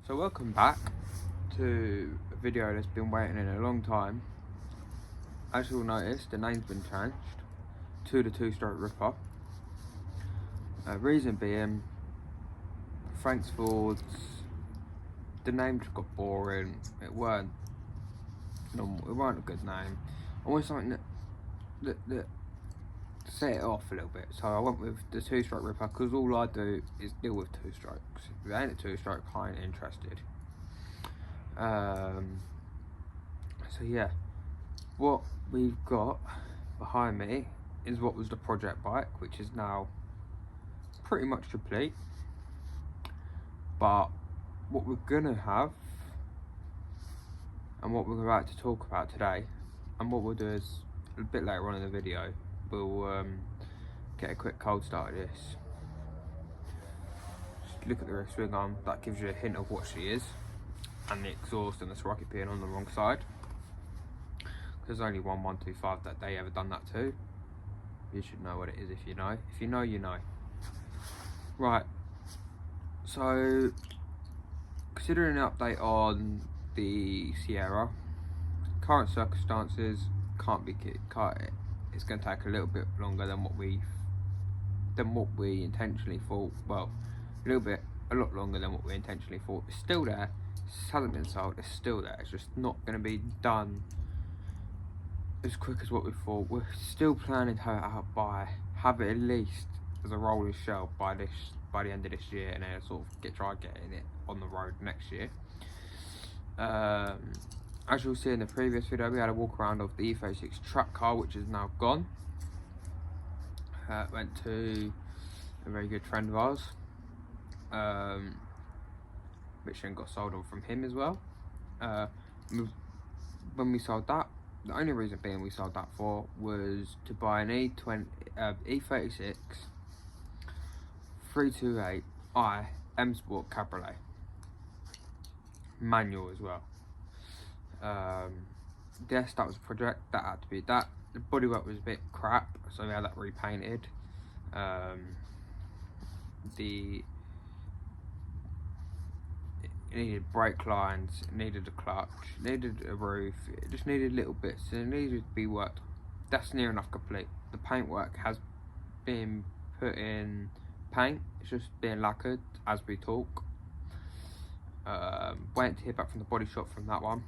So welcome back to a video that's been waiting in a long time. As you'll notice, the name's been changed to the Two-Stroke Ripper. Reason being, thanks for the name just got boring. It weren't normal. It weren't a good name. I wanted something that set it off a little bit. So I went with the Two-Stroke Ripper because all I do is deal with two strokes. If it ain't a two-stroke, I ain't interested. So yeah, what we've got behind me is what was the project bike, which is now pretty much complete. But what we're gonna have and what we're about to talk about today, and what we'll do is a bit later on in the video, we'll get a quick cold start of this. Just look at the rear swing arm, that gives you a hint of what she is, and the exhaust and the sprocket being on the wrong side. There's only one 125 that they ever done that to. You should know what it is if you know. If you know, you know. Right, so considering an update on the Sierra, current circumstances it's going to take a little bit longer than what we intentionally thought. Well, a lot longer than what we intentionally thought. It's still there. It hasn't been sold. It's still there. It's just not going to be done as quick as what we thought. We're still planning to have it at least as a rolling shelf by the end of this year, and then sort of try getting it on the road next year. As you'll see in the previous video, we had a walk around of the E36 track car, which is now gone. Went to a very good friend of ours, which then got sold on from him as well. When we sold that, the only reason being we sold that for was to buy an E36 328i M Sport Cabriolet, manual as well. Yes, that was a project that had to be that. The bodywork was a bit crap, so we had that repainted. It needed brake lines, it needed a clutch, it needed a roof, it just needed little bits, and it needed to be worked. That's near enough complete. The paintwork has been put in paint, it's just being lacquered as we talk. Waiting to hear back from the body shop from that one.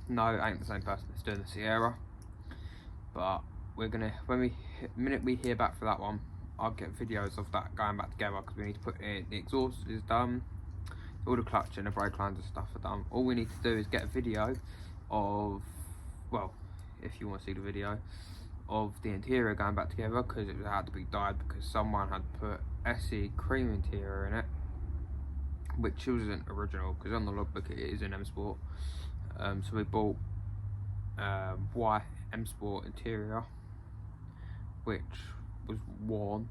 No, it ain't the same person that's doing the Sierra, but we're gonna, the minute we hear back for that one, I'll get videos of that going back together, because we need to put in, the exhaust is done, all the clutch and the brake lines and stuff are done. All we need to do is get a video of, well, if you want to see the video of the interior going back together, because it had to be dyed because someone had put SE cream interior in it, which wasn't original, because on the logbook it is an M Sport. So we bought white M Sport interior, which was worn,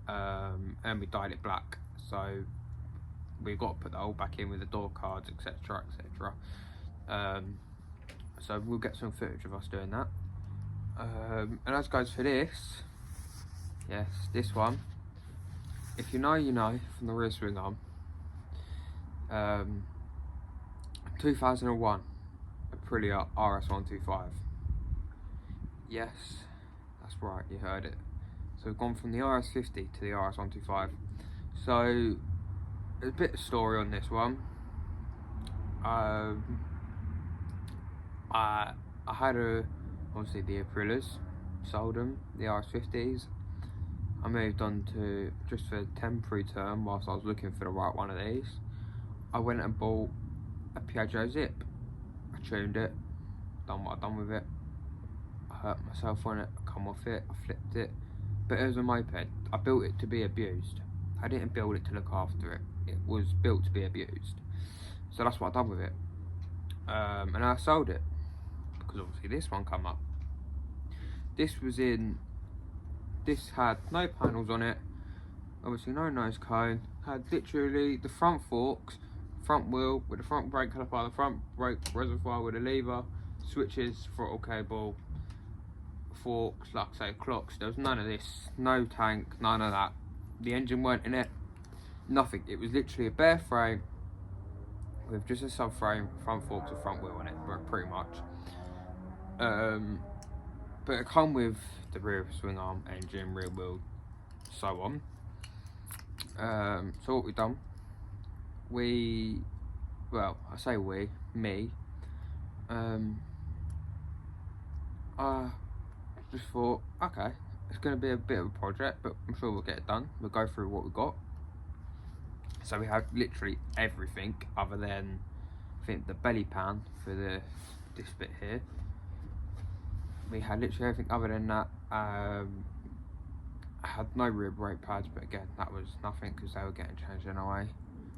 and we dyed it black. So we've got to put that all back in with the door cards, etc, etc. So we'll get some footage of us doing that. And as goes for this, yes, this one, if you know, you know, from the rear swing arm. 2001 Aprilia Rs125. Yes, that's right, you heard it. So we've gone from the RS50 to the Rs125. So a bit of story on this one. I had obviously the Aprilias, sold them, the RS50s. I moved on to, just for a temporary term whilst I was looking for the right one of these, I went and bought a Piaggio Zip. I tuned it, done what I've done with it. I hurt myself on it, I come off it, I flipped it. But it was a moped. I built it to be abused. I didn't build it to look after it. It was built to be abused. So that's what I've done with it. And I sold it, because obviously this one come up. This had no panels on it, obviously no nose cone, had literally the front forks, front wheel with the front brake caliper, the front brake reservoir with a lever, switches, throttle cable, forks, like I say, clocks. There was none of this, no tank, none of that. The engine weren't in it, nothing. It was literally a bare frame with just a subframe, front forks, and front wheel on it, pretty much. But it come with the rear swing arm, engine, rear wheel, so on. So what we've done, well, I say me, I just thought, okay, it's going to be a bit of a project, but I'm sure we'll get it done. We'll go through what we've got. So we have literally everything other than, I think, the belly pan for this bit here. We had literally everything other than that. I had no rear brake pads, but again, that was nothing because they were getting changed anyway.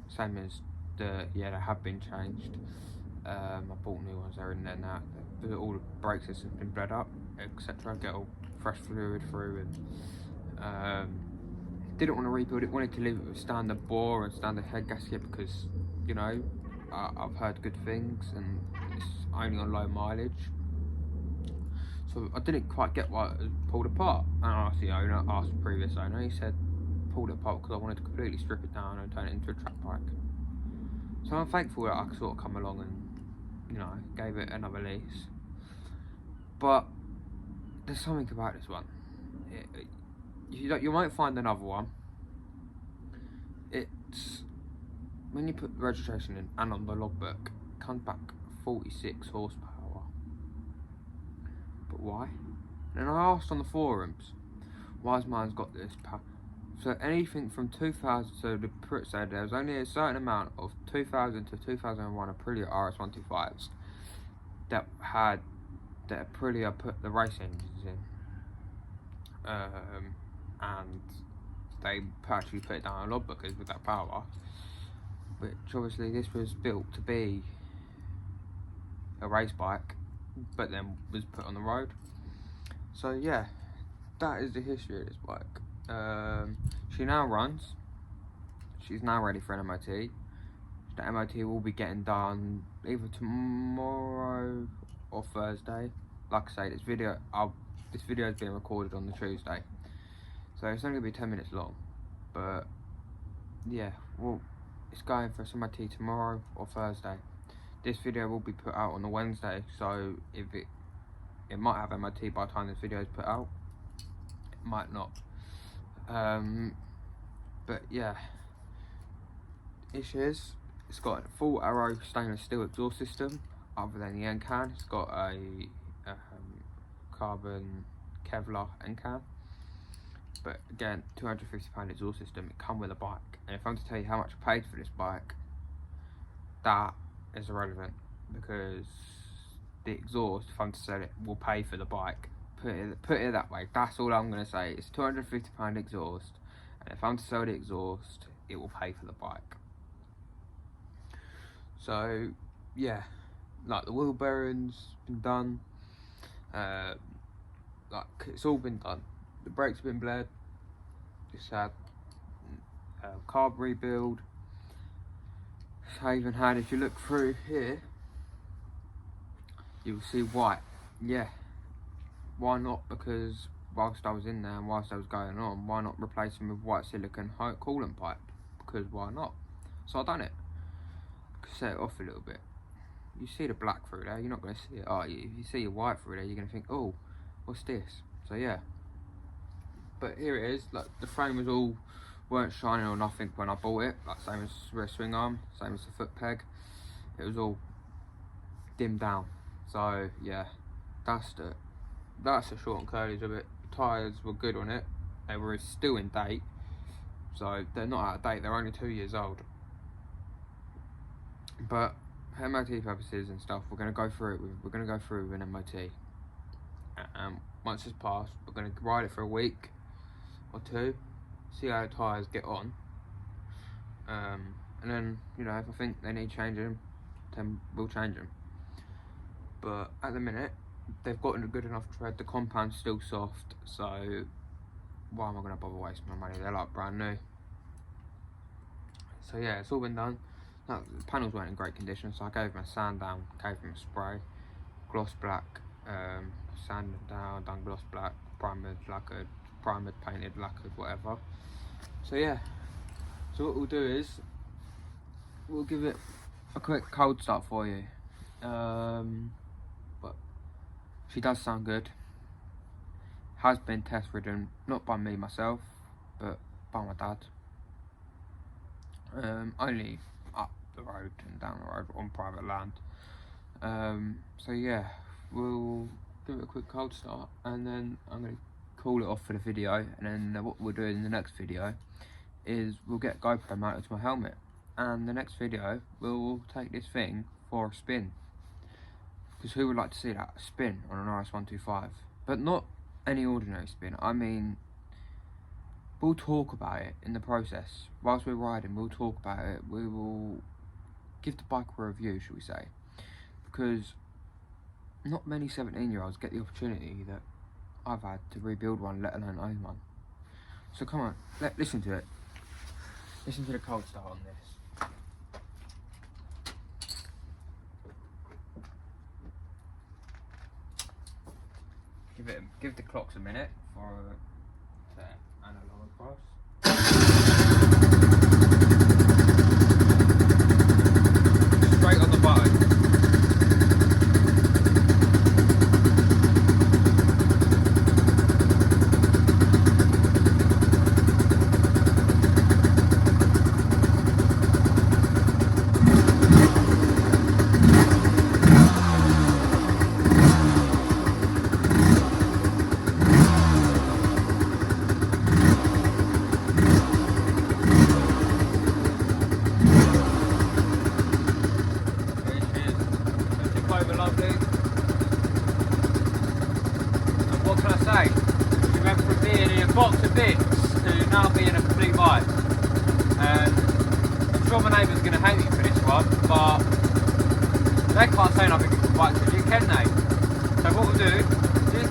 Same as they have been changed. I bought new ones, they're in there now. All the brake systems have been bled up, etc. Get all fresh fluid through, and didn't want to rebuild it. Wanted to leave it with standard bore and standard head gasket because, you know, I've heard good things and it's only on low mileage. So I didn't quite get why it was pulled apart. And I asked the owner, asked the previous owner, he said pulled it apart because I wanted to completely strip it down and turn it into a track bike. So I'm thankful that I could sort of come along and, you know, gave it another lease. But there's something about this one. You might find another one. It's when you put the registration in and on the logbook, it comes back 46 horsepower. But why? And I asked on the forums, why's mine's got this power? So anything from 2000, so there was only a certain amount of 2000 to 2001 Aprilia Rs125s that Aprilia put the race engines in, and they actually put it down on logbook with that power, which obviously this was built to be a race bike, but then was put on the road. So yeah, that is the history of this bike. She now runs. She's now ready for an MOT. The MOT will be getting done either tomorrow or Thursday. Like I say, this video is being recorded on the Tuesday, so it's only gonna be 10 minutes long. But yeah, well, it's going for some MOT tomorrow or Thursday. This video will be put out on the Wednesday, so if it might have MOT by the time this video is put out. It might not. But yeah, it's got a full Arrow stainless steel exhaust system, other than the end can. It's got a carbon Kevlar end can. But again, £250 exhaust system. It comes with a bike, and if I'm to tell you how much I paid for this bike, that is irrelevant, because the exhaust, if I'm to sell it, will pay for the bike. Put it that way. That's all I'm gonna say. It's £250 exhaust, and if I'm to sell the exhaust, it will pay for the bike. So yeah, like the wheel bearings been done. Like it's all been done. The brakes have been bled. Just had carb rebuild. I even had, if you look through here, you'll see white. Yeah, why not? Because whilst I was in there and whilst I was going on, why not replace them with white silicone coolant pipe? Because why not? So I done it. Set it off a little bit. You see the black through there, you're not going to see it, are you? If you see the white through there, you're going to think, oh, what's this? So yeah. But here it is. Like the frame was all, weren't shining or nothing when I bought it. Like same as rear swing arm, same as the foot peg. It was all dimmed down. So yeah, that's the short and curlies of it. The tyres were good on it. They were still in date. So they're not out of date, they're only 2 years old. But for MOT purposes and stuff, we're going to go through it with an MOT. Once it's passed, we're going to ride it for a week or two, see how the tyres get on, and then, you know, if I think they need changing, then we'll change them. But at the minute, they've gotten a good enough tread. The compound's still soft, so why am I going to bother wasting my money? They're like brand new. So yeah, it's all been done. No, the panels weren't in great condition, so I gave them a sand down, gave them a spray, gloss black, sanded down, done gloss black, primered, lacquered, painted, lacquered, whatever. So yeah, so what we'll do is we'll give it a quick cold start for you. But she does sound good. Has been test ridden, not by me myself, but by my dad. Only up the road and down the road on private land. So yeah, we'll give it a quick cold start, and then I'm going to call it off for the video. And then what we'll do in the next video is we'll get GoPro mounted to my helmet, and the next video we'll take this thing for a spin, because who would like to see that spin on an Rs125? But not any ordinary spin. I mean, we'll talk about it in the process. Whilst we're riding, we'll talk about it. We will give the bike a review, shall we say, because not many 17-year-olds get the opportunity that I've had to rebuild one, let alone own one. So come on, listen to it. Listen to the cold start on this. Give the clocks a minute for the analog across. Straight on the button. Lovely. And what can I say? She went from being in a box of bits to now being a complete bike. And I'm sure my neighbours are going to hate me for this one, but they can't say nothing about bikes with you, can they? So what we'll do is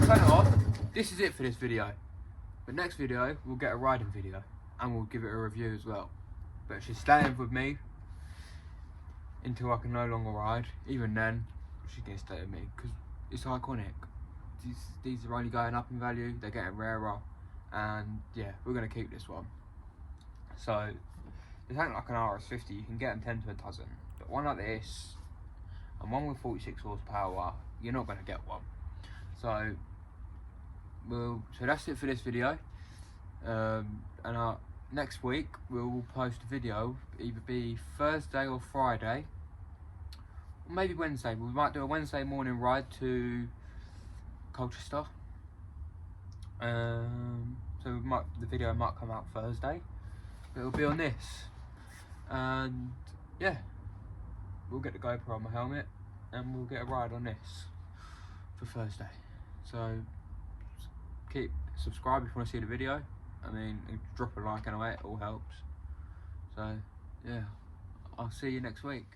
turn it off. This is it for this video. But next video we'll get a riding video and we'll give it a review as well. But she's staying with me until I can no longer ride. Even then, she can stay with me because it's iconic. These are only going up in value, they're getting rarer, and yeah, we're gonna keep this one. So this ain't like an RS50, you can get them 10 to a dozen, but one like this and one with 46 horsepower, you're not gonna get one. So that's it for this video. And next week we'll post a video, either be Thursday or Friday, or maybe Wednesday. We might do a Wednesday morning ride to Colchester. So the video might come out Thursday, but it'll be on this. And yeah, we'll get the GoPro on my helmet and we'll get a ride on this for Thursday. So subscribe if you want to see the video. I mean, drop a like anyway, it all helps. So yeah, I'll see you next week.